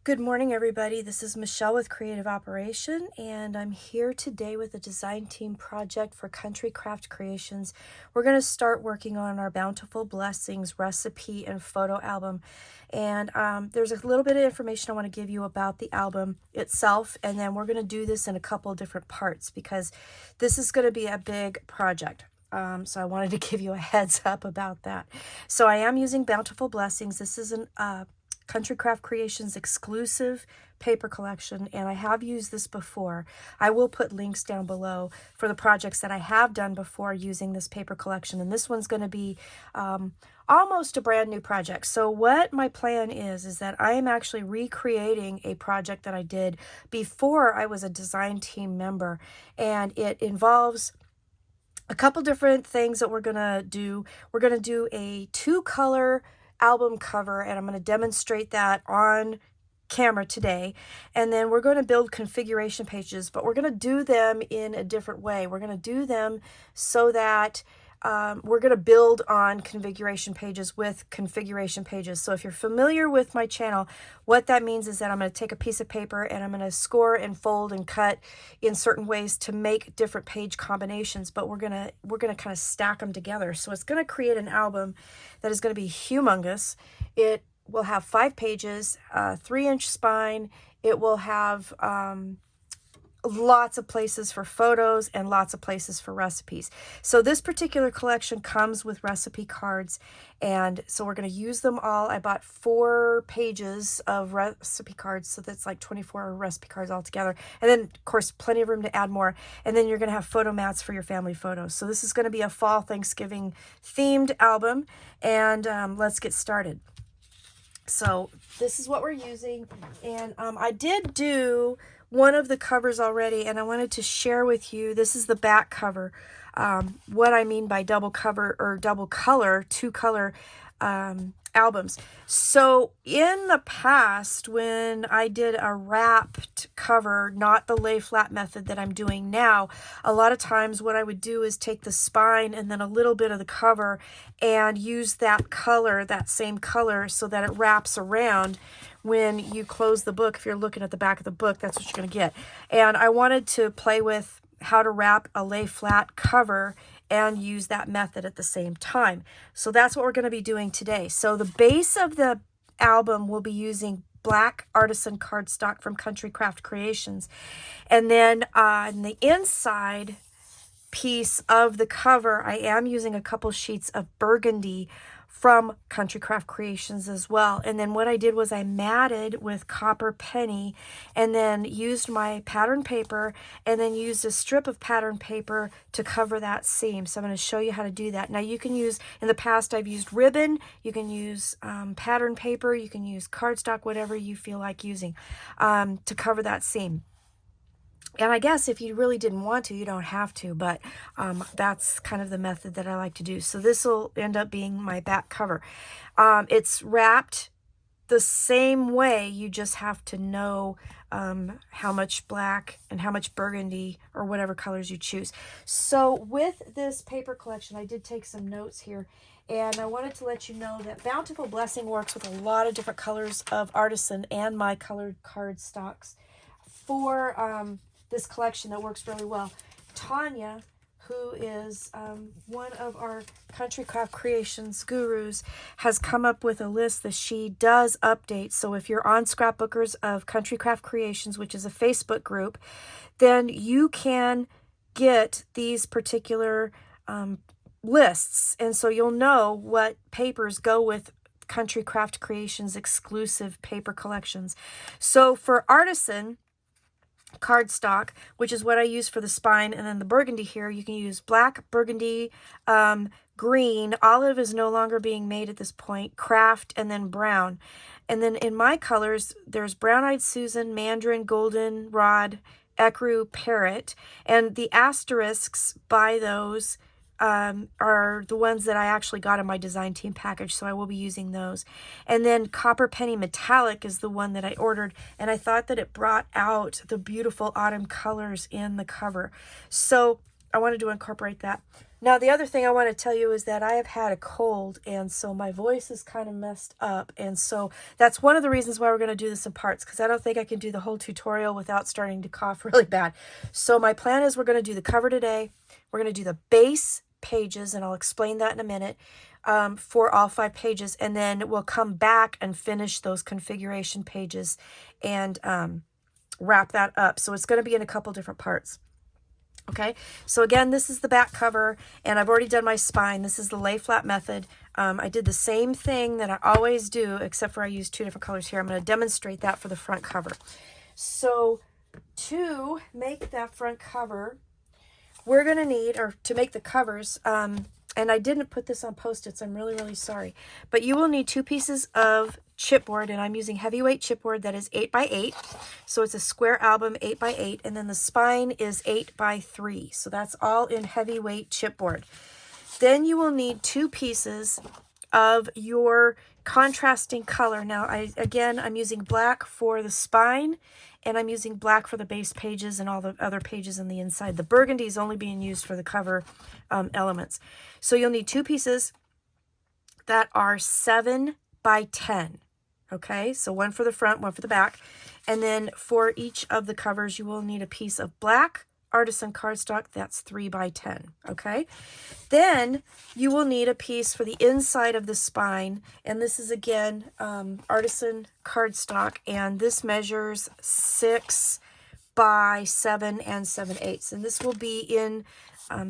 Good morning, everybody. This is Michelle with Creative Operation, and I'm here today with a design team project for Country Craft Creations. We're going to start working on our Bountiful Blessings recipe and photo album. And there's a little bit of information I want to give you about the album itself, and then we're going to do this in a couple different parts because this is going to be a big project. So I wanted to give you a heads up about that. So I am using Bountiful Blessings. This is an Country Craft Creations exclusive paper collection, and I have used this before. I will put links down below for the projects that I have done before using this paper collection, and this one's going to be almost a brand new project. So what my plan is that I am actually recreating a project that I did before I was a design team member, and it involves a couple different things that we're going to do. We're going to do a 2-color album cover, and I'm going to demonstrate that on camera today. And then we're going to build configuration pages, but we're going to do them in a different way. We're going to do them so that we're going to build on configuration pages with configuration pages. So if you're familiar with my channel, what that means is that I'm going to take a piece of paper and I'm going to score and fold and cut in certain ways to make different page combinations, but we're going to kind of stack them together. So it's going to create an album that is going to be humongous. It will have 5 pages, 3-inch spine. It will have lots of places for photos and lots of places for recipes. So this particular collection comes with recipe cards, and so we're going to use them all. I bought 4 pages of recipe cards, so that's like 24 recipe cards altogether, and then of course plenty of room to add more. And then you're going to have photo mats for your family photos. So this is going to be a fall Thanksgiving themed album, and let's get started. So this is what we're using, and I did do one of the covers already, and I wanted to share with you. This is the back cover. What I mean by double cover or double color, 2-color albums. So in the past, when I did a wrapped cover, not the lay flat method that I'm doing now, a lot of times what I would do is take the spine and then a little bit of the cover and use that color, that same color, so that it wraps around. When you close the book, if you're looking at the back of the book, that's what you're going to get. And I wanted to play with how to wrap a lay flat cover and use that method at the same time. So that's what we're going to be doing today. So the base of the album will be using black artisan cardstock from Country Craft Creations. And then on the inside piece of the cover, I am using a couple sheets of burgundy from Country Craft Creations as well. And then what I did was I matted with copper penny and then used my pattern paper and then used a strip of pattern paper to cover that seam. So I'm going to show you how to do that. Now you can use, in the past I've used ribbon, you can use pattern paper, you can use cardstock, whatever you feel like using to cover that seam. And I guess if you really didn't want to, you don't have to, but that's kind of the method that I like to do. So this will end up being my back cover. It's wrapped the same way. You just have to know how much black and how much burgundy or whatever colors you choose. So with this paper collection, I did take some notes here. And I wanted to let you know that Bountiful Blessing works with a lot of different colors of artisan and my colored card stocks for this collection that works really well. Tanya, who is one of our Country Craft Creations gurus, has come up with a list that she does update. So if you're on Scrapbookers of Country Craft Creations, which is a Facebook group, then you can get these particular lists. And so you'll know what papers go with Country Craft Creations exclusive paper collections. So for artisan cardstock, which is what I use for the spine, and then the burgundy here, you can use black, burgundy, green. Olive is no longer being made at this point, craft, and then brown. And then in my colors, there's brown-eyed Susan, mandarin, goldenrod, ecru, parrot, and the asterisks by those are the ones that I actually got in my design team package, so I will be using those. And then Copper Penny Metallic is the one that I ordered, and I thought that it brought out the beautiful autumn colors in the cover. So I wanted to incorporate that. Now, the other thing I want to tell you is that I have had a cold, and so my voice is kind of messed up. And so that's one of the reasons why we're going to do this in parts, because I don't think I can do the whole tutorial without starting to cough really bad. So my plan is we're going to do the cover today. We're going to do the base pages, and I'll explain that in a minute, for all 5 pages. And then we'll come back and finish those configuration pages and wrap that up. So it's going to be in a couple different parts. Okay, so again, this is the back cover, and I've already done my spine. This is the lay flat method. I did the same thing that I always do, except for I used 2 different colors here. I'm going to demonstrate that for the front cover. So to make that front cover, we're going to need, or to make the covers, and I didn't put this on Post-its, I'm really, really sorry, but you will need 2 pieces of chipboard, and I'm using heavyweight chipboard that is 8x8, so it's a square album 8x8, and then the spine is 8x3, so that's all in heavyweight chipboard. Then you will need 2 pieces of your contrasting color. Now, I'm using black for the spine, and I'm using black for the base pages and all the other pages on the inside. The burgundy is only being used for the cover elements. So you'll need 2 pieces that are 7x10. Okay, so 1 for the front, 1 for the back. And then for each of the covers, you will need a piece of black artisan cardstock. That's 3x10. Okay, then you will need a piece for the inside of the spine, and this is again artisan cardstock, and this measures 6 by 7 and 7/8, and this will be in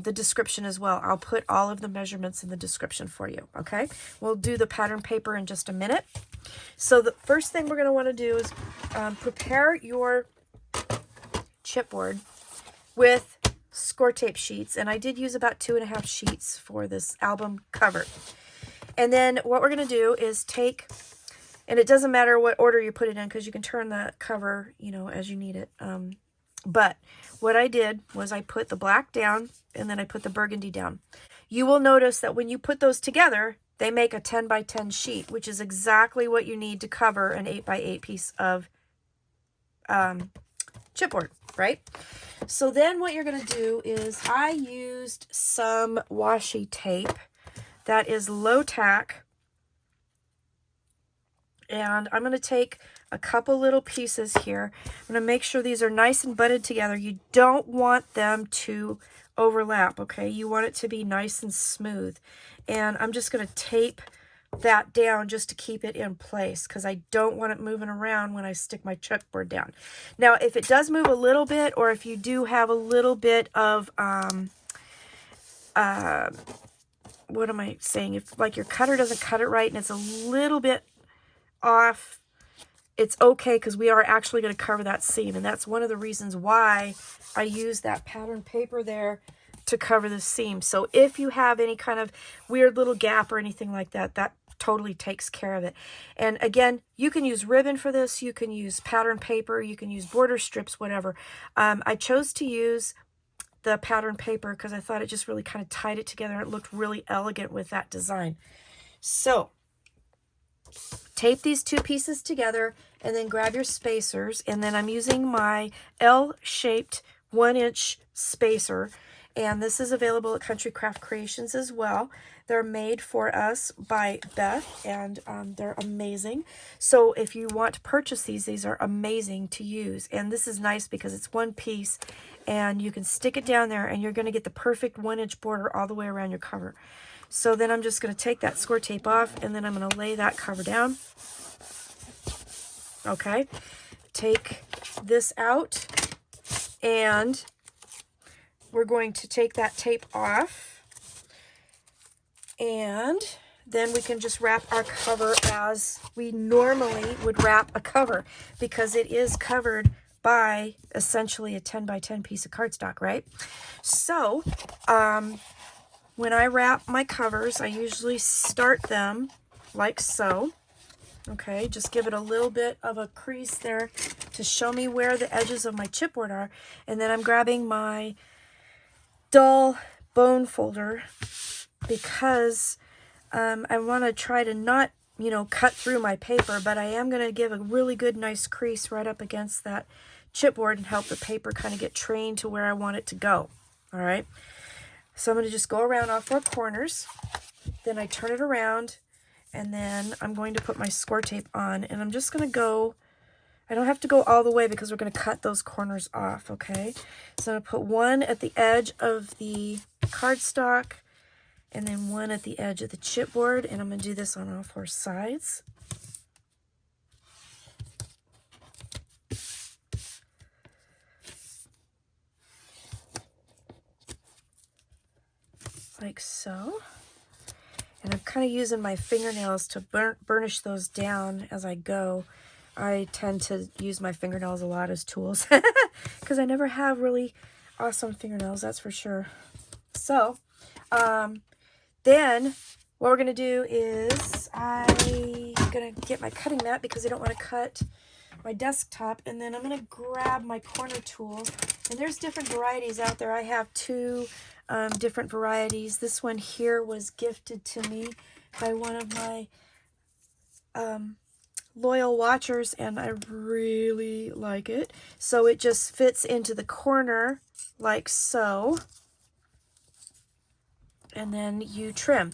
the description as well. I'll put all of the measurements in the description for you. Okay, we'll do the pattern paper in just a minute. So the first thing we're going to want to do is prepare your chipboard with score tape sheets, and I did use about 2.5 sheets for this album cover. And then what we're going to do is take, and it doesn't matter what order you put it in, because you can turn the cover, you know, as you need it. But what I did was I put the black down, and then I put the burgundy down. You will notice that when you put those together, they make a 10x10 sheet, which is exactly what you need to cover an 8x8 piece of chipboard, right? So then what you're going to do is I used some washi tape that is low tack, and I'm going to take a couple little pieces here. I'm going to make sure these are nice and butted together. You don't want them to overlap, okay? You want it to be nice and smooth. And I'm just going to tape that down just to keep it in place, because I don't want it moving around when I stick my chipboard down. Now, if it does move a little bit, or if you do have a little bit of, what am I saying? If like your cutter doesn't cut it right and it's a little bit off, it's okay, because we are actually going to cover that seam, and that's one of the reasons why I use that pattern paper there to cover the seam. So if you have any kind of weird little gap or anything like that, that totally takes care of it. And again, you can use ribbon for this, you can use pattern paper, you can use border strips, whatever. I chose to use the pattern paper because I thought it just really kind of tied it together. It looked really elegant with that design. So tape these 2 pieces together, and then grab your spacers, and then I'm using my L-shaped 1-inch spacer, and this is available at Country Craft Creations as well. They're made for us by Beth, and they're amazing. So if you want to purchase these are amazing to use, and this is nice because it's 1 piece, and you can stick it down there, and you're going to get the perfect 1-inch border all the way around your cover. So then I'm just going to take that score tape off, and then I'm going to lay that cover down. Okay, take this out, and we're going to take that tape off, and then we can just wrap our cover as we normally would wrap a cover, because it is covered by essentially a 10x10 piece of cardstock, right? So when I wrap my covers, I usually start them like so. Okay, just give it a little bit of a crease there to show me where the edges of my chipboard are. And then I'm grabbing my dull bone folder, because I want to try to not, you know, cut through my paper, but I am going to give a really good nice crease right up against that chipboard and help the paper kind of get trained to where I want it to go. All right. So I'm going to just go around all 4 corners. Then I turn it around, and then I'm going to put my score tape on, and I'm just going to go, I don't have to go all the way because we're going to cut those corners off, okay? So I'm going to put one at the edge of the cardstock, and then one at the edge of the chipboard, and I'm going to do this on all 4 sides. Like so. And I'm kind of using my fingernails to burnish those down as I go. I tend to use my fingernails a lot as tools because I never have really awesome fingernails, that's for sure. So, then what we're going to do is I'm going to get my cutting mat because I don't want to cut my desktop, and then I'm going to grab my corner tool. And there's different varieties out there. I have 2 different varieties. This one here was gifted to me by one of my loyal watchers, and I really like it. So it just fits into the corner like so, and then you trim.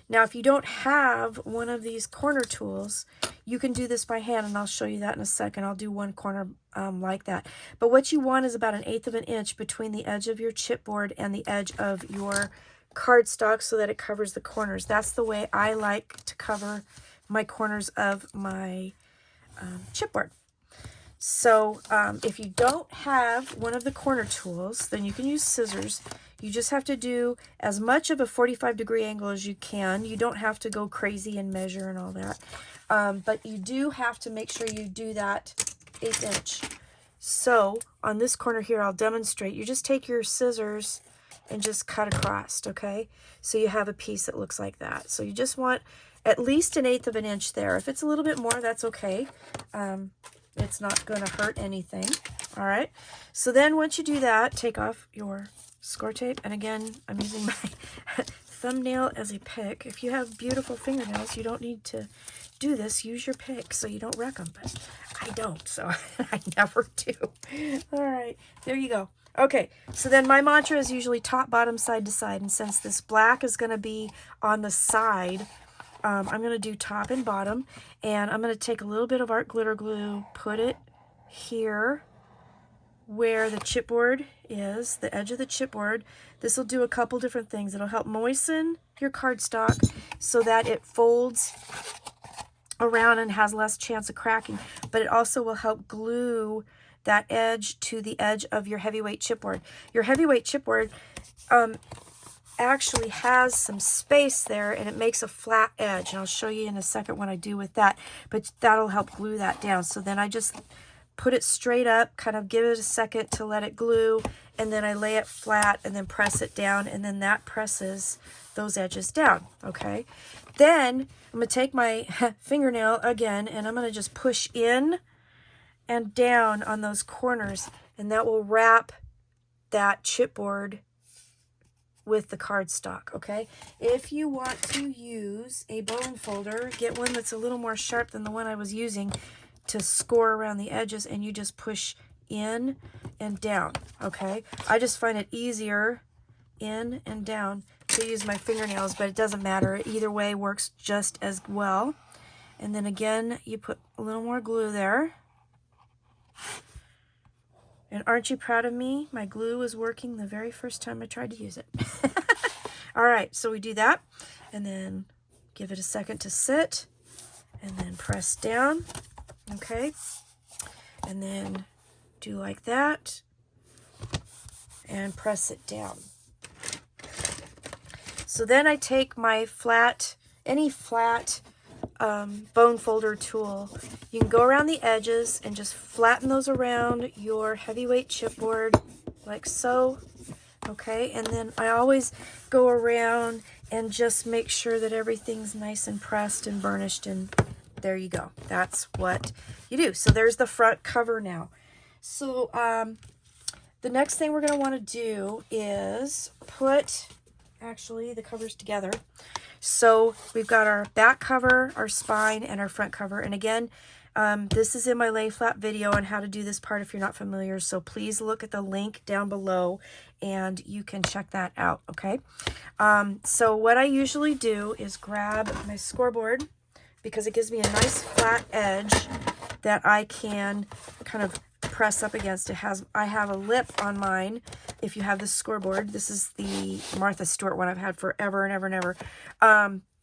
Now, if you don't have one of these corner tools, you can do this by hand, and I'll show you that in a second. I'll do one corner like that. But what you want is about 1/8 of an inch between the edge of your chipboard and the edge of your cardstock so that it covers the corners. That's the way I like to cover my corners of my chipboard. So if you don't have one of the corner tools, then you can use scissors. You just have to do as much of a 45-degree angle as you can. You don't have to go crazy and measure and all that. But you do have to make sure you do that 1/8 inch. So on this corner here, I'll demonstrate. You just take your scissors and just cut across, okay? So you have a piece that looks like that. So you just want at least 1/8 of an inch there. If it's a little bit more, that's okay. It's not going to hurt anything. All right. So then once you do that, take off your score tape. And again, I'm using my thumbnail as a pick. If you have beautiful fingernails, you don't need to do this. Use your pick so you don't wreck them. But I don't, so I never do. All right. There you go. Okay. So then my mantra is usually top, bottom, side to side. And since this black is going to be on the side, I'm going to do top and bottom, and I'm going to take a little bit of art glitter glue, put it here where the chipboard is, the edge of the chipboard. This will do a couple different things. It'll help moisten your cardstock so that it folds around and has less chance of cracking, but it also will help glue that edge to the edge of your heavyweight chipboard. Your heavyweight chipboard actually has some space there, and it makes a flat edge, and I'll show you in a second what I do with that, but that'll help glue that down. So then I just put it straight up, kind of give it a second to let it glue, and then I lay it flat and then press it down, and then that presses those edges down. Okay, then I'm going to take my fingernail again, and I'm going to just push in and down on those corners, and that will wrap that chipboard with the cardstock. Okay, if you want to use a bone folder, get one that's a little more sharp than the one I was using to score around the edges, and you just push in and down. Okay, I just find it easier in and down to use my fingernails, but it doesn't matter. Either way works just as well. And then again, you put a little more glue there. And aren't you proud of me? My glue was working the very first time I tried to use it. All right, so we do that, and then give it a second to sit, and then press down, okay? And then do like that, and press it down. So then I take my flat, any flat bone folder tool. You can go around the edges and just flatten those around your heavyweight chipboard like so. Okay, and then I always go around and just make sure that everything's nice and pressed and burnished, and there you go. That's what you do. So there's the front cover now. So the next thing we're going to want to do is put actually the covers together. So we've got our back cover, our spine, and our front cover. And again, This is in my lay flat video on how to do this part if you're not familiar. So please look at the link down below and you can check that out, okay? So what I usually do is grab my scoreboard because it gives me a nice flat edge that I can kind of press up against. I have a lip on mine. If you have this scoreboard, this is the Martha Stewart one I've had forever and ever and ever.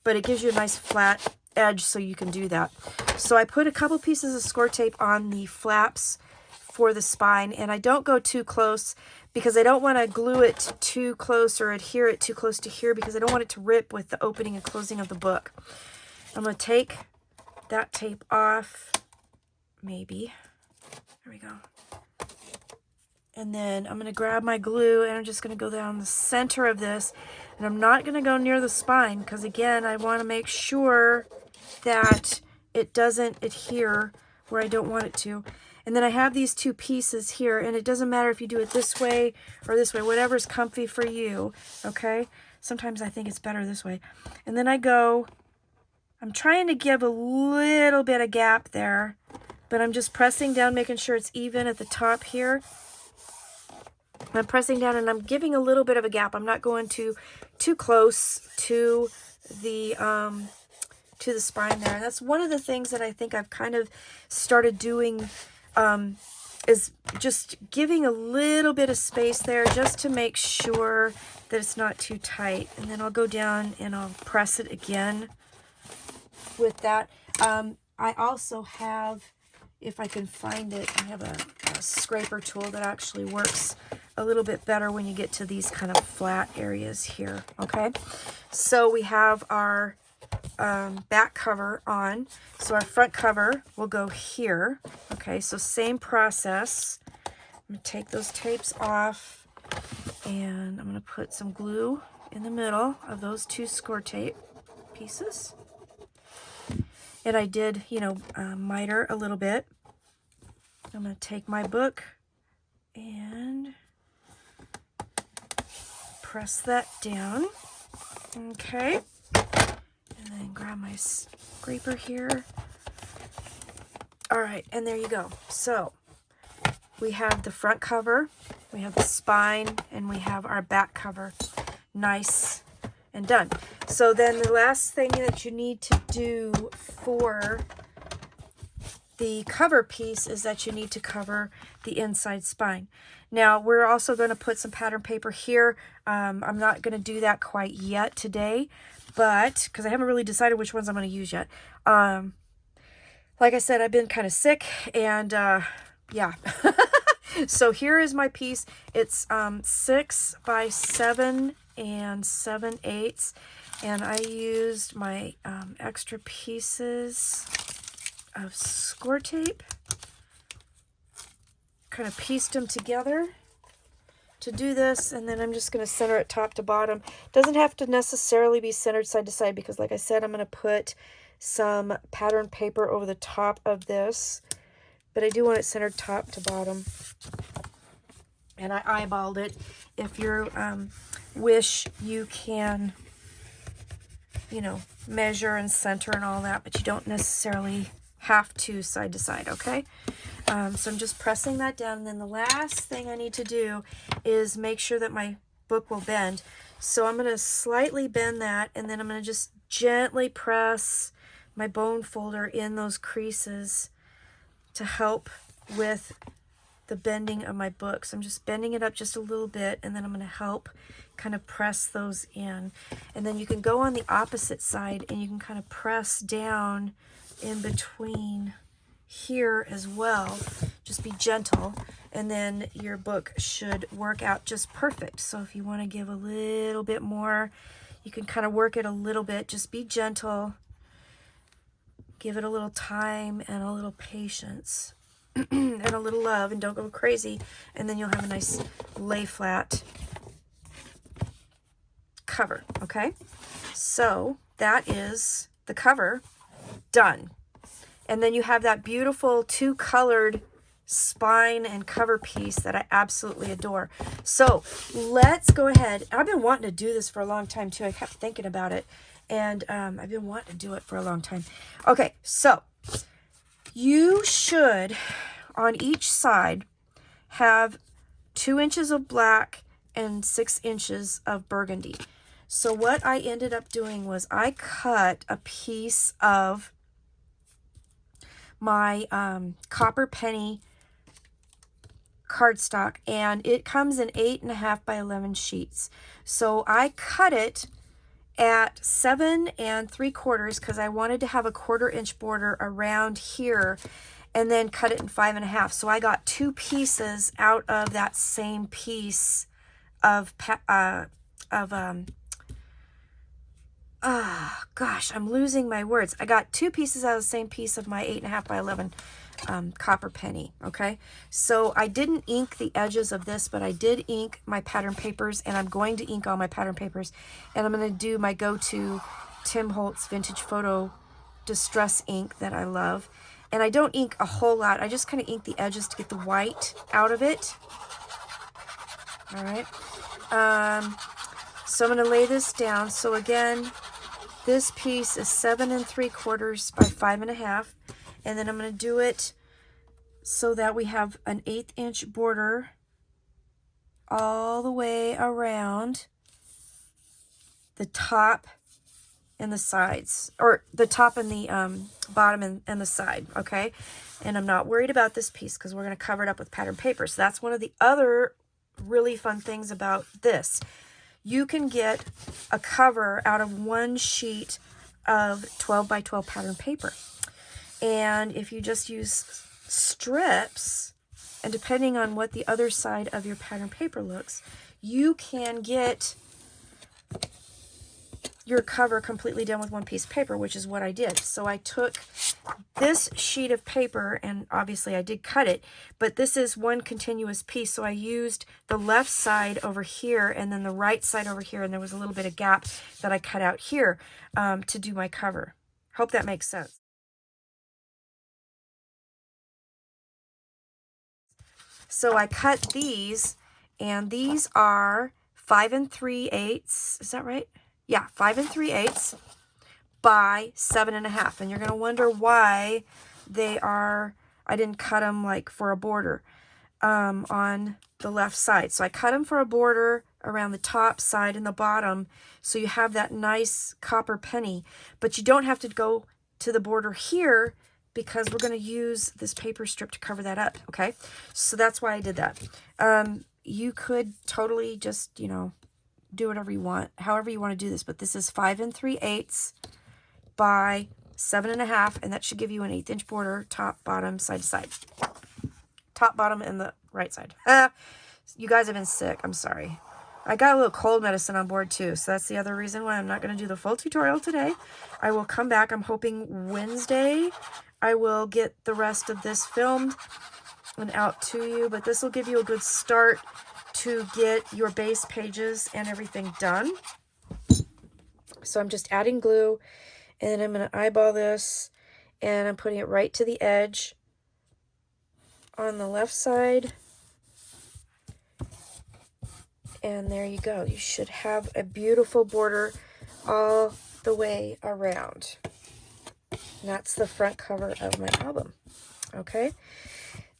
But it gives you a nice flat edge so you can do that. So I put a couple pieces of score tape on the flaps for the spine, and I don't go too close because I don't want to glue it too close or adhere it too close to here because I don't want it to rip with the opening and closing of the book. I'm going to take that tape off, maybe. There we go. And then I'm going to grab my glue and I'm just going to go down the center of this. And I'm not going to go near the spine because, again, I want to make sure that it doesn't adhere where I don't want it to. And then I have these two pieces here, and it doesn't matter if you do it this way or this way, whatever's comfy for you, okay? Sometimes I think it's better this way. And then I'm trying to give a little bit of gap there, but I'm just pressing down, making sure it's even at the top here. I'm pressing down and I'm giving a little bit of a gap. I'm not going too close to the spine there. And that's one of the things that I think I've kind of started doing, is just giving a little bit of space there just to make sure that it's not too tight. And then I'll go down and I'll press it again with that. I also have, if I can find it, I have a scraper tool that actually works a little bit better when you get to these kind of flat areas here, okay? So we have our back cover on. So our front cover will go here, okay? So same process. I'm going to take those tapes off, and I'm going to put some glue in the middle of those two score tape pieces. And I did, miter a little bit. I'm going to take my book and press that down. Okay. And then grab my scraper here. All right, and there you go. So we have the front cover, we have the spine, and we have our back cover. Nice and done. So then the last thing that you need to do for the cover piece is that you need to cover the inside spine. Now we're also going to put some pattern paper here. I'm not going to do that quite yet today, but because I haven't really decided which ones I'm going to use yet. Like I said, I've been kind of sick, and yeah. So here is my piece. It's 6 by 7 and 7/8, and I used my extra pieces of score tape, kind of pieced them together to do this, and then I'm just going to center it top to bottom. Doesn't have to necessarily be centered side to side because, like I said, I'm going to put some pattern paper over the top of this, but I do want it centered top to bottom. And I eyeballed it. If you wish, you can, measure and center and all that, but you don't necessarily have to side to side, okay? So I'm just pressing that down, and then the last thing I need to do is make sure that my book will bend. So I'm going to slightly bend that, and then I'm going to just gently press my bone folder in those creases to help with the bending of my book. So I'm just bending it up just a little bit, and then I'm going to help kind of press those in. And then you can go on the opposite side and you can kind of press down in between here as well. Just be gentle, and then your book should work out just perfect. So if you want to give a little bit more, you can kind of work it a little bit. Just be gentle, give it a little time and a little patience and a little love, and don't go crazy, and then you'll have a nice lay flat cover. Okay, so that is the cover done. And then you have that beautiful two-colored spine and cover piece that I absolutely adore. So let's go ahead. I've been wanting to do this for a long time too. I kept thinking about it, and I've been wanting to do it for a long time. Okay, so You should, on each side, have 2 inches of black and 6 inches of burgundy. So what I ended up doing was I cut a piece of my copper penny cardstock, and it comes in 8.5 by 11 sheets. So I cut it at 7 3/4 because I wanted to have a 1/4 inch border around here, and then cut it in 5.5. So I got 2 pieces out of that same piece of gosh, I'm losing my words. I got 2 pieces out of the same piece of my 8.5 by 11 copper penny. Okay, so I didn't ink the edges of this, but I did ink my pattern papers, and I'm going to ink all my pattern papers, and I'm going to do my go-to Tim Holtz Vintage Photo Distress ink that I love. And I don't ink a whole lot. I just kind of ink the edges to get the white out of it. All right. So I'm going to lay this down. So again, this piece is 7 3/4 by 5.5. And then I'm going to do it so that we have an 1/8 inch border all the way around the top and the sides, or the top and the bottom and the side, okay? And I'm not worried about this piece because we're going to cover it up with pattern paper. So that's one of the other really fun things about this. You can get a cover out of 1 sheet of 12 by 12 pattern paper. And if you just use strips, and depending on what the other side of your pattern paper looks, you can get your cover completely done with 1 piece of paper, which is what I did. So I took this sheet of paper, and obviously I did cut it, but this is 1 continuous piece. So I used the left side over here and then the right side over here, and there was a little bit of gap that I cut out here to do my cover. Hope that makes sense. So I cut these, and these are 5 3/8. Is that right? Yeah, 5 3/8 by 7.5. And you're going to wonder why they are, I didn't cut them like for a border on the left side. So I cut them for a border around the top, side, and the bottom, so you have that nice copper penny. But you don't have to go to the border here, because we're going to use this paper strip to cover that up, okay? So that's why I did that. You could totally just, you know, do whatever you want, however you want to do this, but this is 5 3/8 by 7.5, and that should give you an 1/8 inch border, top, bottom, side to side. Top, bottom, and the right side. You guys have been sick. I'm sorry. I got a little cold medicine on board too, so that's the other reason why I'm not going to do the full tutorial today. I will come back. I'm hoping Wednesday I will get the rest of this filmed and out to you, but this will give you a good start to get your base pages and everything done. So I'm just adding glue, and I'm going to eyeball this, and I'm putting it right to the edge on the left side. And there you go. You should have a beautiful border all the way around. And that's the front cover of my album. Okay.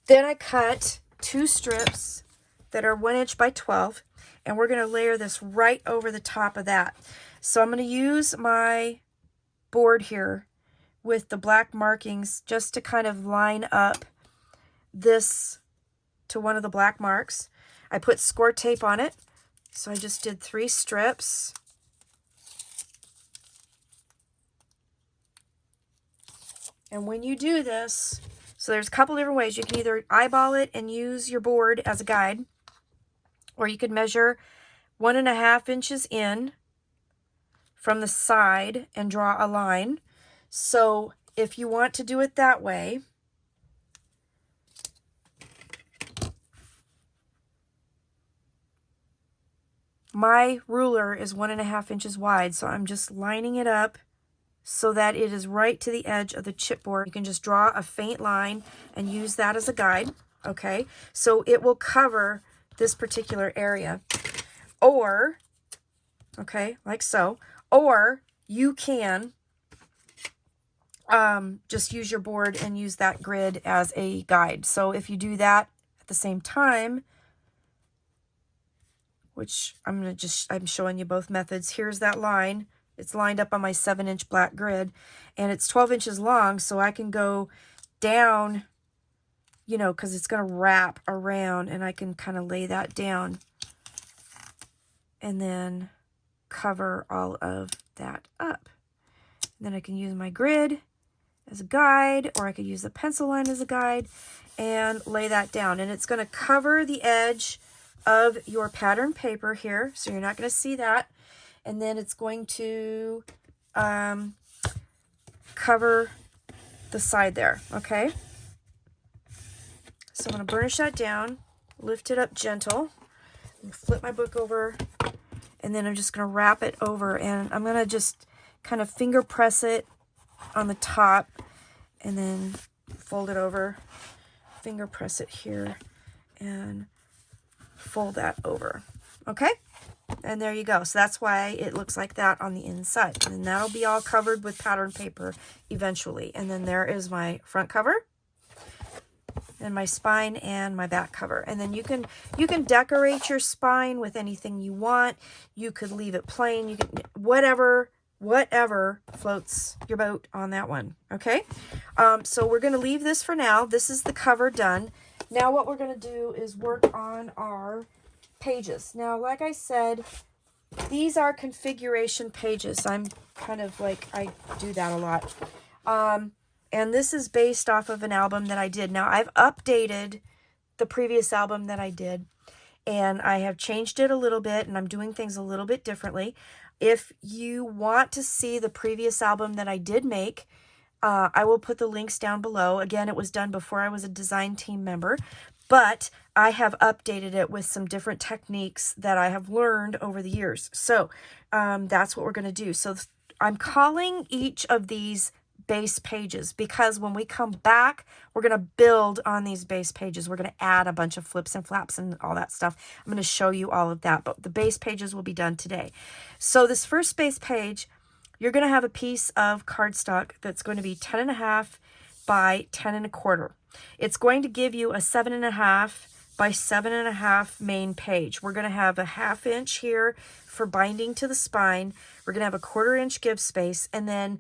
Then I cut 2 strips that are 1 inch by 12, and we're going to layer this right over the top of that. So I'm going to use my board here with the black markings just to kind of line up this to one of the black marks. I put score tape on it. So I just did 3 strips. And when you do this, so there's a couple different ways. You can either eyeball it and use your board as a guide, or you could measure 1.5 inches in from the side and draw a line. So if you want to do it that way, my ruler is 1.5 inches wide, so I'm just lining it up so that it is right to the edge of the chipboard. You can just draw a faint line and use that as a guide, okay? So it will cover this particular area. Or, okay, like so. Or you can just use your board and use that grid as a guide. So if you do that at the same time, which I'm showing you both methods. Here's that line. It's lined up on my 7-inch black grid, and it's 12 inches long, so I can go down, you know, because it's going to wrap around, and I can kind of lay that down and then cover all of that up. And then I can use my grid as a guide, or I could use the pencil line as a guide and lay that down. And it's going to cover the edge of your pattern paper here, so you're not going to see that. And then it's going to cover the side there, okay? So I'm going to burnish that down, lift it up gentle, and flip my book over, and then I'm just going to wrap it over, and I'm going to just kind of finger press it on the top, and then fold it over, finger press it here, and fold that over, okay? And there you go. So that's why it looks like that on the inside. And that'll be all covered with pattern paper eventually. And then there is my front cover, and my spine, and my back cover. And then you can decorate your spine with anything you want. You could leave it plain. You can whatever floats your boat on that one. Okay. So we're going to leave this for now. This is the cover done. Now what we're going to do is work on our pages. Now, like I said, these are configuration pages. I'm kind of like, I do that a lot. And this is based off of an album that I did. Now, I've updated the previous album that I did, and I have changed it a little bit, and I'm doing things a little bit differently. If you want to see the previous album that I did make, I will put the links down below. Again, it was done before I was a design team member, but I have updated it with some different techniques that I have learned over the years. So that's what we're going to do. So I'm calling each of these base pages, because when we come back, we're going to build on these base pages. We're going to add a bunch of flips and flaps and all that stuff. I'm going to show you all of that, but the base pages will be done today. So this first base page, you're going to have a piece of cardstock that's going to be 10.5 by 10.25. It's going to give you a 7.5 by 7.5 main page. We're going to have a 1/2 inch here for binding to the spine. We're going to have a 1/4 inch give space, and then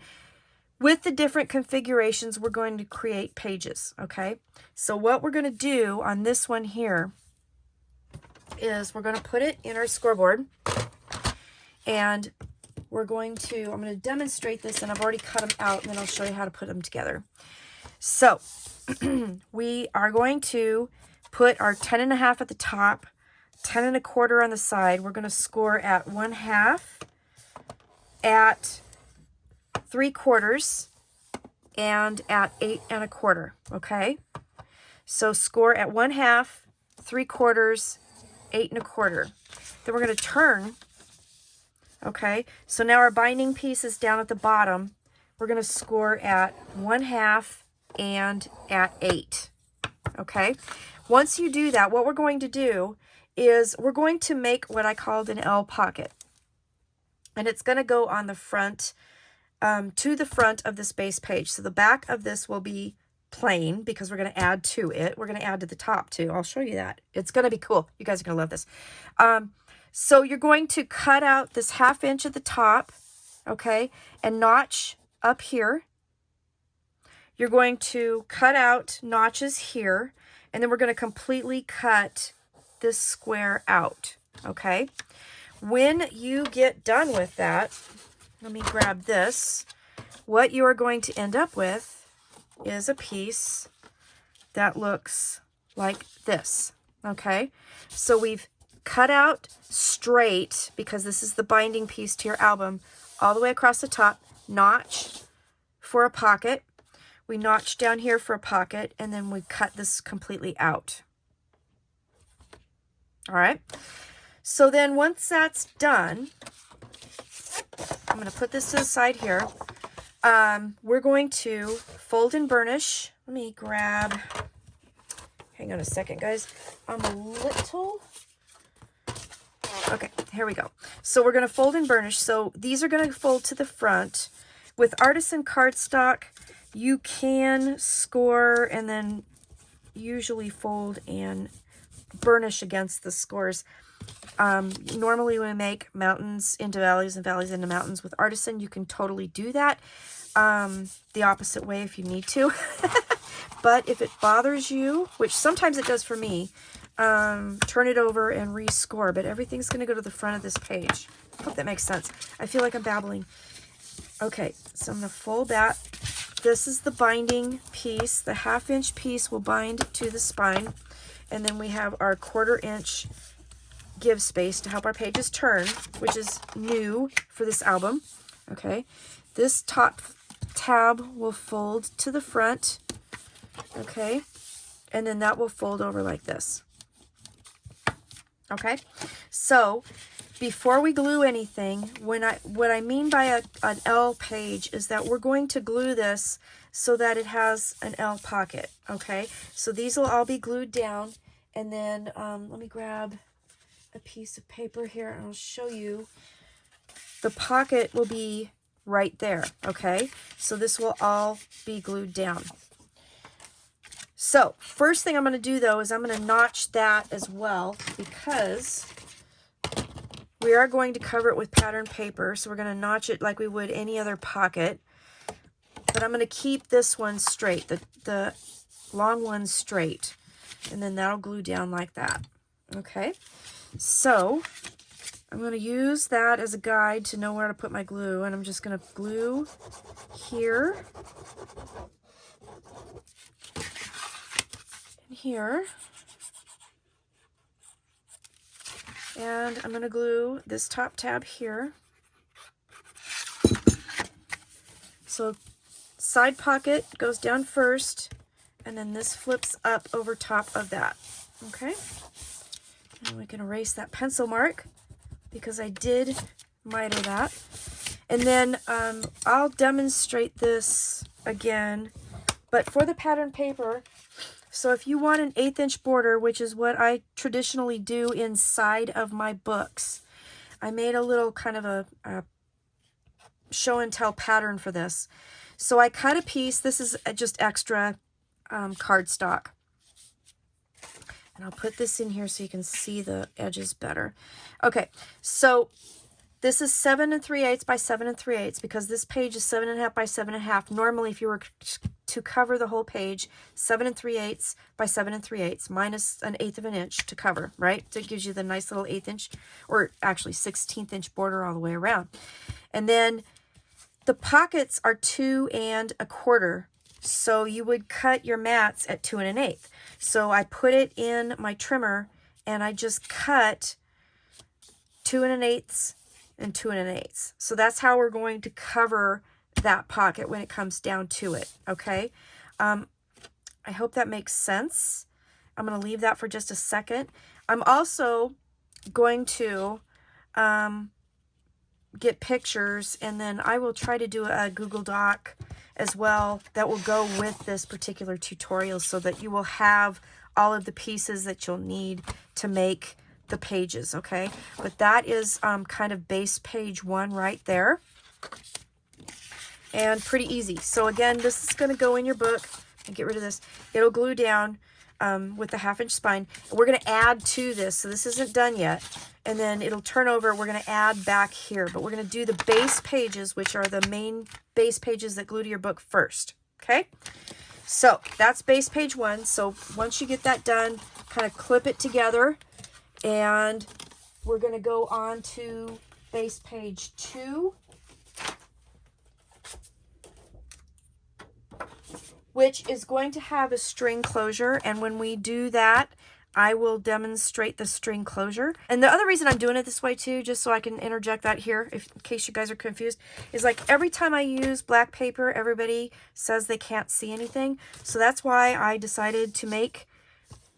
with the different configurations, we're going to create pages, okay? So what we're going to do on this one here is we're going to put it in our scoreboard, and I'm going to demonstrate this, and I've already cut them out, and then I'll show you how to put them together. So we are going to put our 10.5 at the top, 10.25 on the side. We're going to score at 1/2, at 3/4, and at 8.25, okay? So score at 1/2, 3/4, 8.25. Then we're going to turn, okay? So now our binding piece is down at the bottom. We're going to score at 1/2 and at 8, okay? Once you do that, what we're going to do is we're going to make what I called an L pocket. And it's going to go on the front, to the front of this base page. So the back of this will be plain because we're going to add to it. We're going to add to the top too. I'll show you that. It's going to be cool. You guys are going to love this. So you're going to cut out this 1/2 inch at the top, okay, and notch up here. You're going to cut out notches here, and then we're going to completely cut this square out, okay? When you get done with that, let me grab this. What you are going to end up with is a piece that looks like this, okay? So we've cut out straight, because this is the binding piece to your album, all the way across the top, notch for a pocket. We notch down here for a pocket, and then we cut this completely out. All right. So then once that's done, I'm going to put this to the side here. We're going to fold and burnish. Let me grab, hang on a second, guys. I'm a little, okay, here we go. So we're going to fold and burnish. So these are going to fold to the front. With artisan cardstock, You can score and then usually fold and burnish against the scores. Normally when we make mountains into valleys and valleys into mountains with Artisan, you can totally do that the opposite way if you need to. But if it bothers you, which sometimes it does for me, turn it over and rescore. But everything's going to go to the front of this page. Hope that makes sense. I feel like I'm babbling. Okay, so I'm going to fold that. This is the binding piece. The 1/2 inch piece will bind to the spine. And then we have our 1/4 inch give space to help our pages turn, which is new for this album. Okay, this top tab will fold to the front. Okay, and then that will fold over like this. Okay, so before we glue anything, what I mean by an L page is that we're going to glue this so that it has an L pocket. Okay, so these will all be glued down, and then let me grab a piece of paper here and I'll show you. The pocket will be right there. Okay, so this will all be glued down. So first thing I'm going to do though is I'm going to notch that as well, because we are going to cover it with pattern paper. So we're going to notch it like we would any other pocket, but I'm going to keep this one straight, the long one straight, and then that'll glue down like that. Okay, so I'm going to use that as a guide to know where to put my glue, and I'm just going to glue here and here, and I'm going to glue this top tab here. So side pocket goes down first, and then this flips up over top of that. Okay, and we can erase that pencil mark because I did miter that. And then I'll demonstrate this again, but for the pattern paper, so if you want an 1/8 inch border, which is what I traditionally do inside of my books, I made a little kind of a show and tell pattern for this. So I cut a piece. This is just extra cardstock. And I'll put this in here so you can see the edges better. Okay, so this is 7 3/8 by 7 3/8 because this page is 7 1/2 by 7 1/2. Normally, if you were to cover the whole page, 7 3/8 by 7 3/8 minus 1/8 of an inch to cover, right? So it gives you the nice little 1/8 inch, or actually 1/16 inch border all the way around. And then the pockets are 2 1/4. So you would cut your mats at 2 1/8. So I put it in my trimmer and I just cut 2 1/8 and 2 1/8. So that's how we're going to cover that pocket when it comes down to it. Okay. I hope that makes sense. I'm going to leave that for just a second. I'm also going to get pictures, and then I will try to do a Google Doc as well that will go with this particular tutorial so that you will have all of the pieces that you'll need to make the pages. Okay, but that is kind of base page 1 right there, and pretty easy. So again, this is going to go in your book, and get rid of this. It'll glue down with the 1/2 inch spine. We're going to add to this, so this isn't done yet, and then it'll turn over. We're going to add back here, but we're going to do the base pages, which are the main base pages that glue to your book first. Okay, so that's base page 1. So once you get that done, kind of clip it together, and we're going to go on to base page 2, which is going to have a string closure. And when we do that, I will demonstrate the string closure. And the other reason I'm doing it this way too, just so I can interject that here, in case you guys are confused, is like every time I use black paper, everybody says they can't see anything. So that's why I decided to make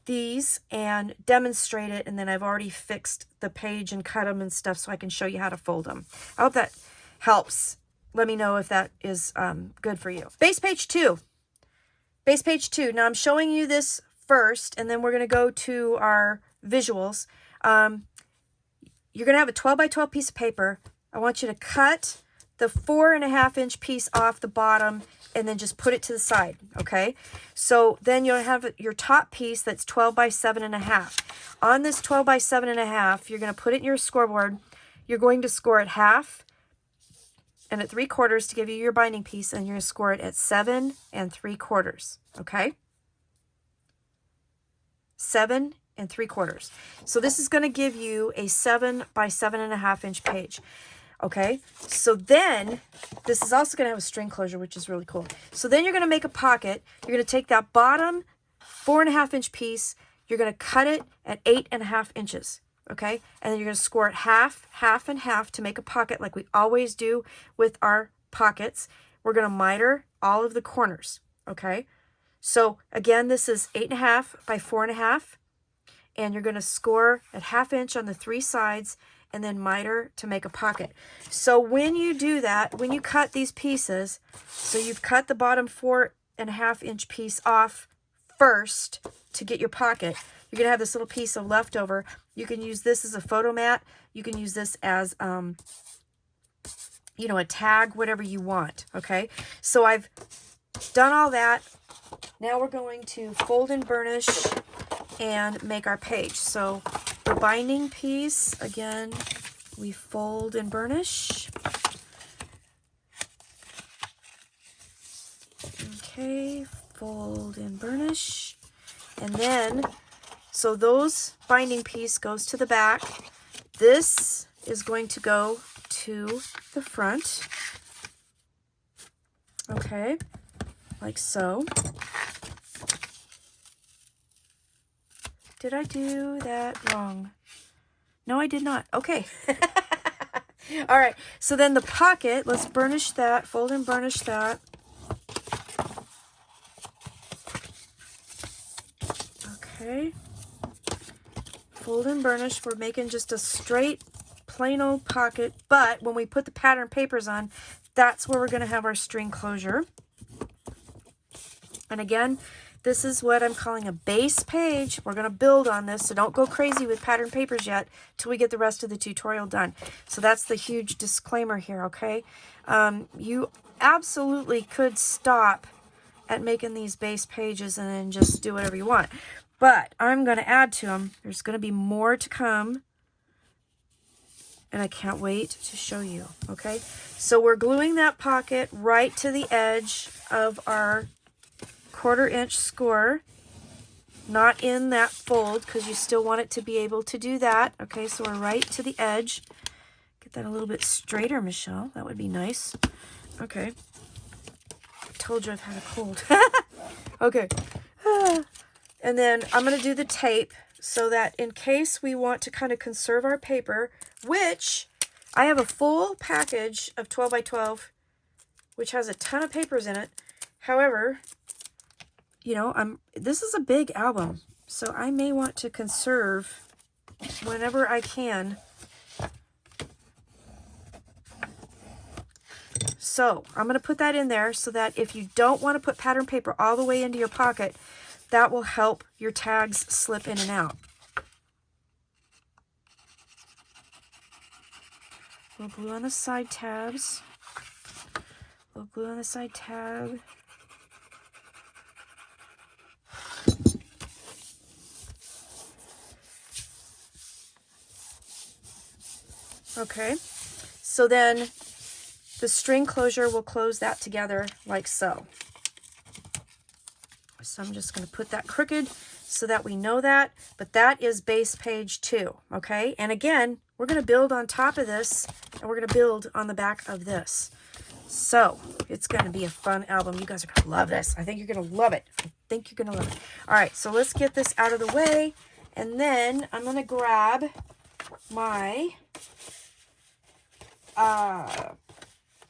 these and demonstrate it. And then I've already fixed the page and cut them and stuff so I can show you how to fold them. I hope that helps. Let me know if that is good for you. Base page 2. Base page 2. Now I'm showing you this first, and then we're going to go to our visuals. You're going to have a 12 by 12 piece of paper. I want you to cut the 4.5-inch piece off the bottom and then just put it to the side, okay? So then you'll have your top piece that's 12 by 7.5. On this 12 by 7.5, you're going to put it in your scoreboard. You're going to score it half and at 3/4 to give you your binding piece, and you're going to score it at 7 3/4, okay? 7 3/4. So this is going to give you a 7 by 7.5-inch page. Okay, so then this is also going to have a string closure, which is really cool. So then you're going to make a pocket. You're going to take that bottom 4.5-inch piece. You're going to cut it at 8.5 inches. Okay, and then you're going to score it half, half, and half to make a pocket like we always do with our pockets. We're going to miter all of the corners. Okay, so again, this is 8.5 by 4.5, and you're going to score at 1/2 inch on the 3 sides, and then miter to make a pocket. So when you do that, when you cut these pieces, so you've cut the bottom 4.5-inch piece off first to get your pocket, you're going to have this little piece of leftover. You can use this as a photo mat. You can use this as, you know, a tag, whatever you want, okay? So I've done all that. Now we're going to fold and burnish and make our page. So the binding piece, again, we fold and burnish. Okay, fold and burnish. And then, so those binding piece goes to the back. This is going to go to the front. Okay, like so. Did I do that wrong? No, I did not. Okay. All right. So then the pocket, let's burnish that, fold and burnish that. Okay. Fold and burnish. We're making just a straight, plain old pocket. But when we put the pattern papers on, that's where we're going to have our string closure. And again, this is what I'm calling a base page. We're going to build on this, so don't go crazy with pattern papers yet till we get the rest of the tutorial done. So that's the huge disclaimer here, okay? You absolutely could stop at making these base pages and then just do whatever you want. But I'm going to add to them. There's going to be more to come, and I can't wait to show you, okay? So we're gluing that pocket right to the edge of our 1/4 inch score, not in that fold because you still want it to be able to do that. Okay, so we're right to the edge. Get that a little bit straighter, Michelle. That would be nice. Okay. I told you I've had a cold. Okay. And then I'm going to do the tape so that in case we want to kind of conserve our paper, which I have a full package of 12 by 12, which has a ton of papers in it. However, you know, this is a big album, so I may want to conserve whenever I can. So I'm going to put that in there so that if you don't want to put pattern paper all the way into your pocket, that will help your tags slip in and out. A little glue on the side tabs. A little glue on the side tab. Okay, so then the string closure will close that together like so. So I'm just going to put that crooked so that we know that, but that is base page 2, okay? And again, we're going to build on top of this, and we're going to build on the back of this. So it's going to be a fun album. You guys are going to love this. I think you're going to love it. I think you're going to love it. All right, so let's get this out of the way, and then I'm going to grab my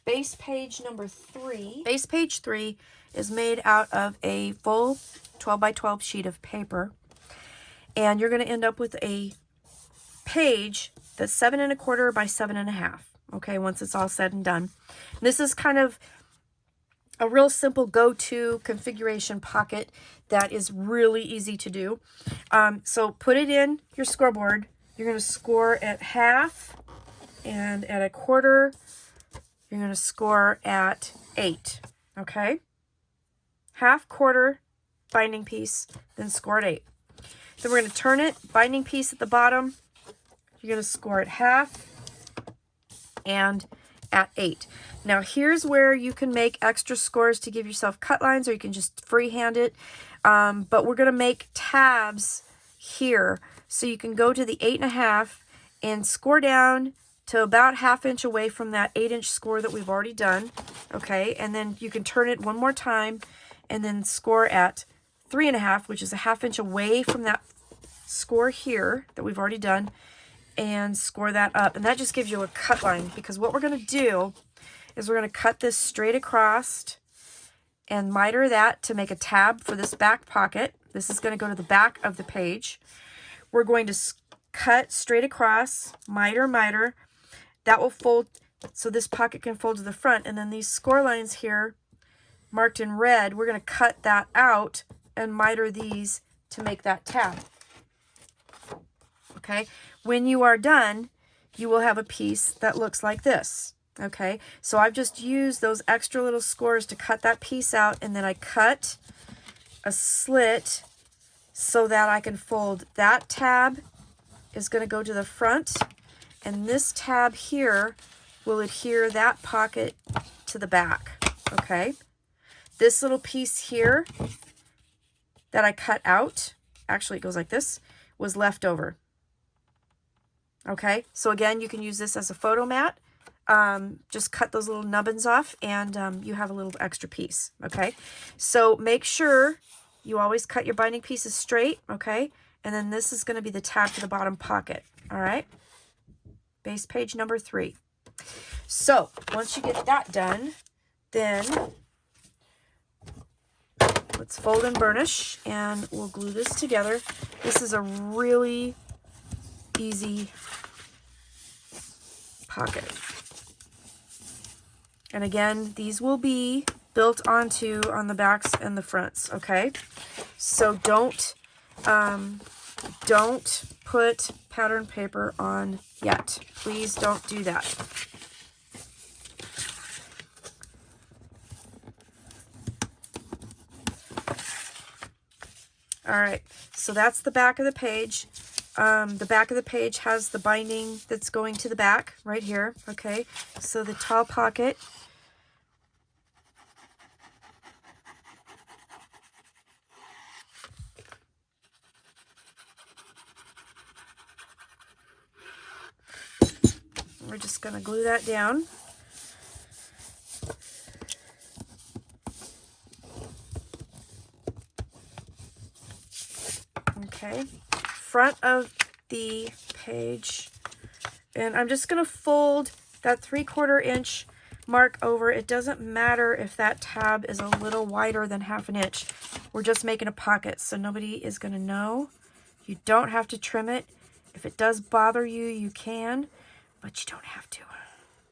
base page number 3. Base page 3 is made out of a full 12 by 12 sheet of paper, and you're going to end up with a page that's 7 1/4 by 7.5. Okay, once it's all said and done. And this is kind of a real simple go-to configuration pocket that is really easy to do. So put it in your scoreboard. You're going to score at 1/2 and at 1/4. You're you're going to score at 8, okay? Half, quarter, binding piece, then score at 8. Then we're going to turn it, binding piece at the bottom, you're going to score at half and at 8. Now here's where you can make extra scores to give yourself cut lines, or you can just freehand it. But we're going to make tabs here. So you can go to the 8.5 and score down to about 1/2 inch away from that 8-inch score that we've already done. Okay, and then you can turn it one more time and then score at 3.5, which is 1/2 inch away from that score here that we've already done, and score that up. And that just gives you a cut line, because what we're going to do is we're going to cut this straight across and miter that to make a tab for this back pocket. This is going to go to the back of the page. We're going to cut straight across, miter, miter. That will fold so this pocket can fold to the front. And then these score lines here, marked in red, we're going to cut that out and miter these to make that tab. Okay, when you are done, you will have a piece that looks like this. Okay, so I've just used those extra little scores to cut that piece out, and then I cut a slit so that I can fold. That tab is going to go to the front, and this tab here will adhere that pocket to the back. Okay, this little piece here that I cut out, actually it goes like this, was left over. Okay, so again, you can use this as a photo mat. Just cut those little nubbins off, and you have a little extra piece. Okay, so make sure you always cut your binding pieces straight. Okay, and then this is going to be the tab to the bottom pocket. All right, base page number 3. So once you get that done, then let's fold and burnish, and we'll glue this together. This is a really easy pocket. And again, these will be built onto on the backs and the fronts, okay? So don't put pattern paper on yet. Please don't do that. All right, so that's the back of the page. The back of the page has the binding that's going to the back right here. Okay, so the tall pocket. We're just going to glue that down. Okay, front of the page, and I'm just going to fold that 3/4 inch mark over. It doesn't matter if that tab is a little wider than 1/2 inch. We're just making a pocket, so nobody is going to know. You don't have to trim it. If it does bother you, you can, but you don't have to.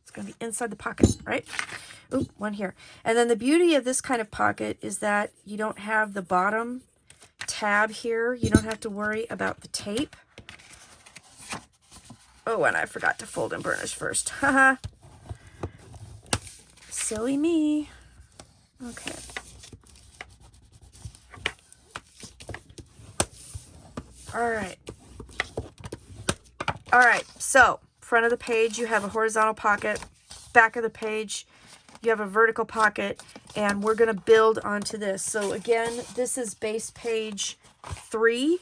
It's going to be inside the pocket, right? Oop, one here. And then the beauty of this kind of pocket is that you don't have the bottom tab here. You don't have to worry about the tape. Oh, and I forgot to fold and burnish first. Haha. Silly me. Okay. All right. All right, so front of the page, you have a horizontal pocket. Back of the page, you have a vertical pocket, and we're going to build onto this. So again, this is base page 3.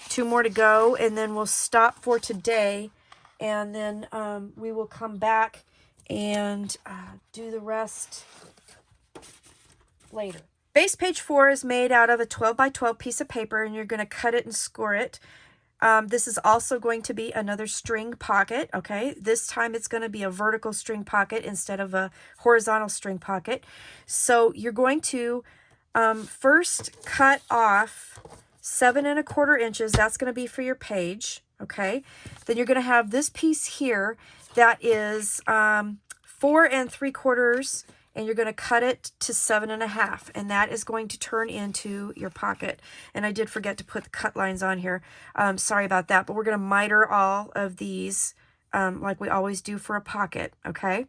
2 more to go, and then we'll stop for today, and then we will come back and do the rest later. Base page 4 is made out of a 12 by 12 piece of paper, and you're going to cut it and score it. This is also going to be another string pocket, okay? This time it's going to be a vertical string pocket instead of a horizontal string pocket. So you're going to first cut off 7 1/4 inches. That's going to be for your page, okay? Then you're going to have this piece here that is 4 3/4, and you're going to cut it to 7 1/2, and that is going to turn into your pocket. And I did forget to put the cut lines on here. Sorry about that, but we're going to miter all of these like we always do for a pocket, okay?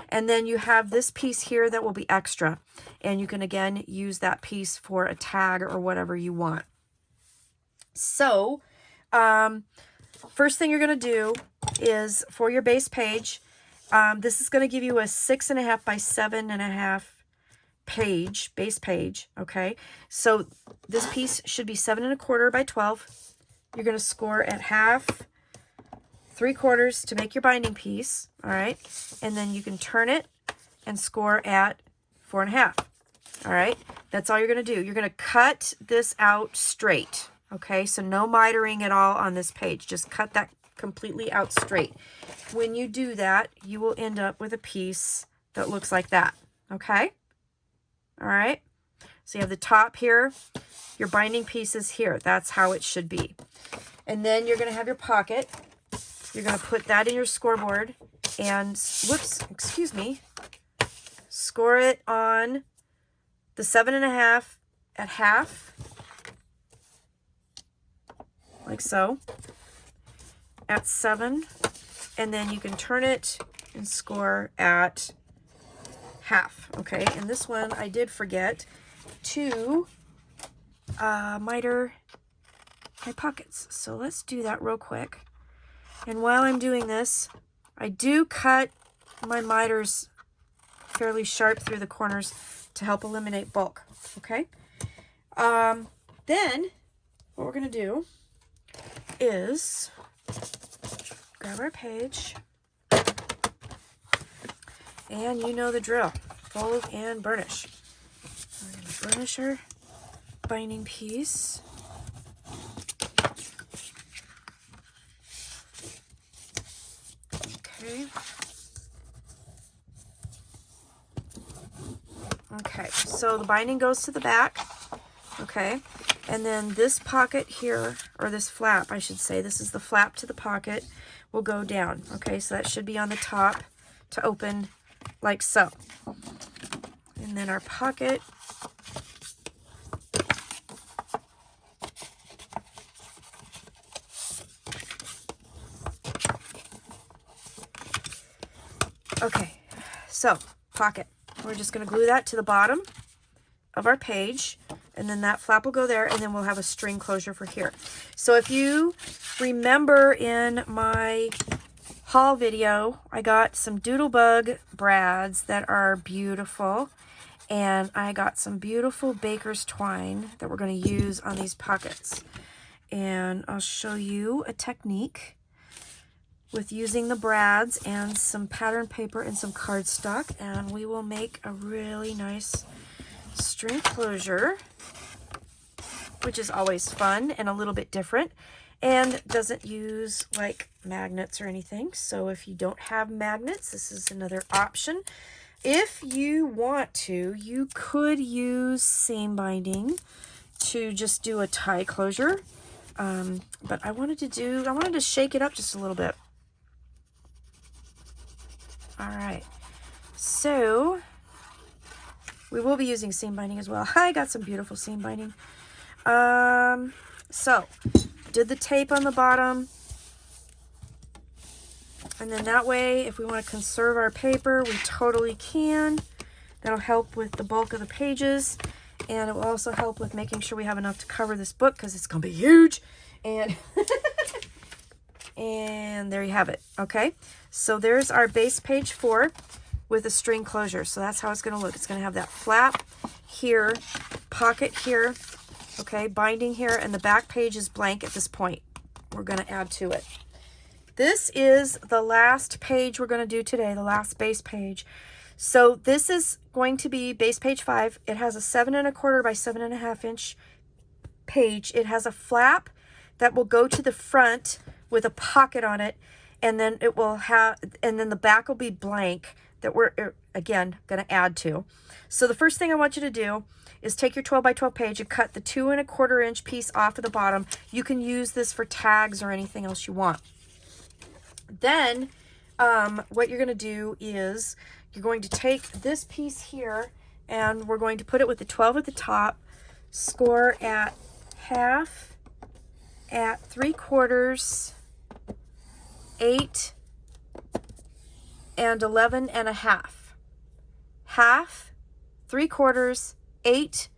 And then you have this piece here that will be extra, and you can again use that piece for a tag or whatever you want. So first thing you're going to do is for your base page, this is going to give you a 6.5 by 7.5 page, base page, okay? So this piece should be 7.25 by 12. You're going to score at half, 3/4 to make your binding piece, all right? And then you can turn it and score at 4.5, all right? That's all you're going to do. You're going to cut this out straight, okay? So no mitering at all on this page. Just cut that completely out straight. When you do that, you will end up with a piece that looks like that, okay? All right? So you have the top here, your binding pieces here. That's how it should be. And then you're going to have your pocket. You're going to put that in your scoreboard and, whoops, excuse me, score it on the 7.5 at half, like so, at 7, and then you can turn it and score at half, okay? And this one I did forget to miter my pockets, so let's do that real quick. And while I'm doing this, I do cut my miters fairly sharp through the corners to help eliminate bulk, okay? Then what we're going to do is grab our page, and you know the drill, fold and burnish. We're going to burnish our binding piece. Okay. Okay, so the binding goes to the back, okay, and then this pocket here, or this flap, I should say, this is the flap to the pocket, will go down, okay, so that should be on the top to open like so. And then our pocket, okay, so pocket. We're just going to glue that to the bottom of our page, and then that flap will go there, and then we'll have a string closure for here. So if you remember in my haul video, I got some Doodlebug brads that are beautiful, and I got some beautiful baker's twine that we're going to use on these pockets. And I'll show you a technique with using the brads and some pattern paper and some cardstock, and we will make a really nice string closure, which is always fun and a little bit different and doesn't use like magnets or anything. So if you don't have magnets, this is another option. If you want to, you could use seam binding to just do a tie closure, but I wanted to shake it up just a little bit. All right, so we will be using seam binding as well. I got some beautiful seam binding. So did the tape on the bottom, and then that way, if we want to conserve our paper, we totally can. That'll help with the bulk of the pages, and it will also help with making sure we have enough to cover this book, because it's gonna be huge. And and there you have it. Okay, so there's our base page 4 with a string closure. So that's how it's going to look. It's going to have that flap here, pocket here, okay, binding here, and the back page is blank at this point. We're going to add to it. This is the last page we're going to do today, the last base page. So this is going to be base page 5. It has a 7.25 by 7.5 inch page. It has a flap that will go to the front with a pocket on it, and then it will have, and then the back will be blank that we're again going to add to. So the first thing I want you to do is take your 12 by 12 page and cut the 2.25 inch piece off of the bottom. You can use this for tags or anything else you want. Then what you're going to do is you're going to take this piece here, and we're going to put it with the 12 at the top, score at half, at 3/4, 8, and 11 and a half. Half, 3/4, 8,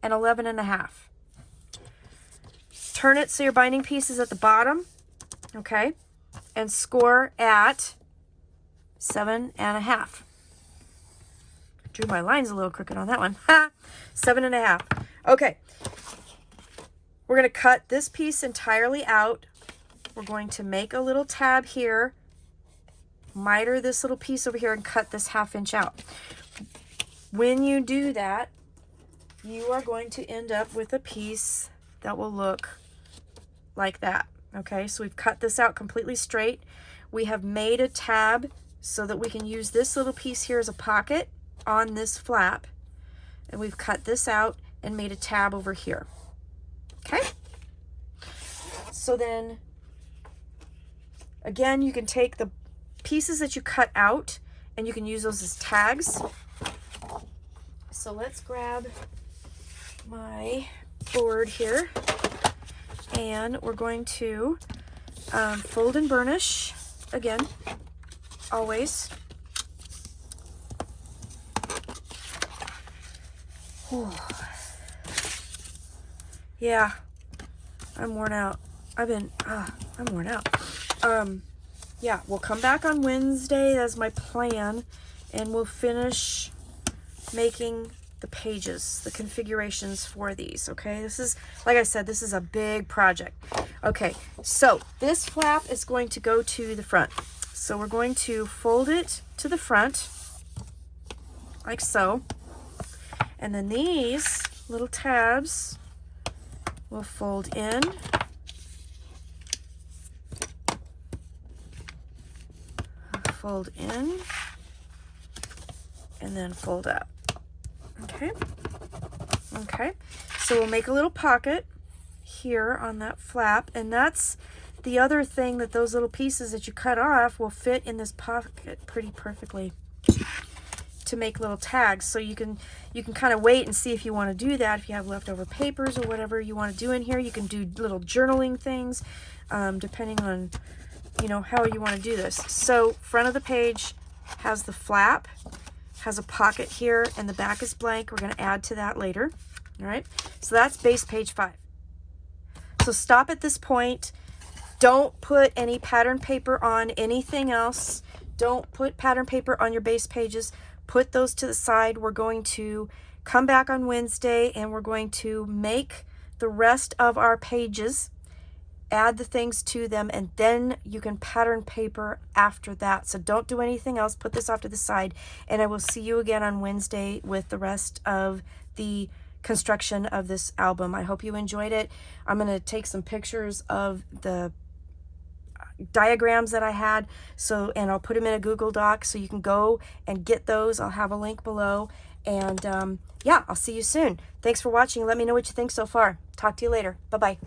and 11 and a half. Turn it so your binding piece is at the bottom, okay? And score at 7 and a half. Drew my lines a little crooked on that one. 7 and a half. Okay. We're going to cut this piece entirely out. We're going to make a little tab here, miter this little piece over here, and cut this 1/2 inch out. When you do that, you are going to end up with a piece that will look like that. Okay, so we've cut this out completely straight. We have made a tab so that we can use this little piece here as a pocket on this flap. And we've cut this out and made a tab over here. Okay, so then again, you can take the pieces that you cut out and you can use those as tags. So let's grab my board here, and we're going to fold and burnish again, always. Whew. Yeah, I'm worn out. I'm worn out. Yeah, we'll come back on Wednesday. That's my plan. And we'll finish making the pages, the configurations for these, okay? This is, like I said, this is a big project. Okay, so this flap is going to go to the front. So we're going to fold it to the front, like so. And then these little tabs will fold in. Fold in. And then fold up. Okay. Okay. So we'll make a little pocket here on that flap. And that's the other thing, that those little pieces that you cut off will fit in this pocket pretty perfectly to make little tags. So you can kind of wait and see if you want to do that. If you have leftover papers or whatever you want to do in here, you can do little journaling things, depending on, you know, how you want to do this. So front of the page has the flap, has a pocket here, and the back is blank. We're going to add to that later. All right. So that's base page 5. So stop at this point. Don't put any pattern paper on anything else. Don't put pattern paper on your base pages. Put those to the side. We're going to come back on Wednesday and we're going to make the rest of our pages, add the things to them, and then you can pattern paper after that. So don't do anything else. Put this off to the side, and I will see you again on Wednesday with the rest of the construction of this album. I hope you enjoyed it. I'm going to take some pictures of the diagrams that I had, and I'll put them in a Google Doc so you can go and get those. I'll have a link below, and yeah, I'll see you soon. Thanks for watching. Let me know what you think so far. Talk to you later. Bye-bye.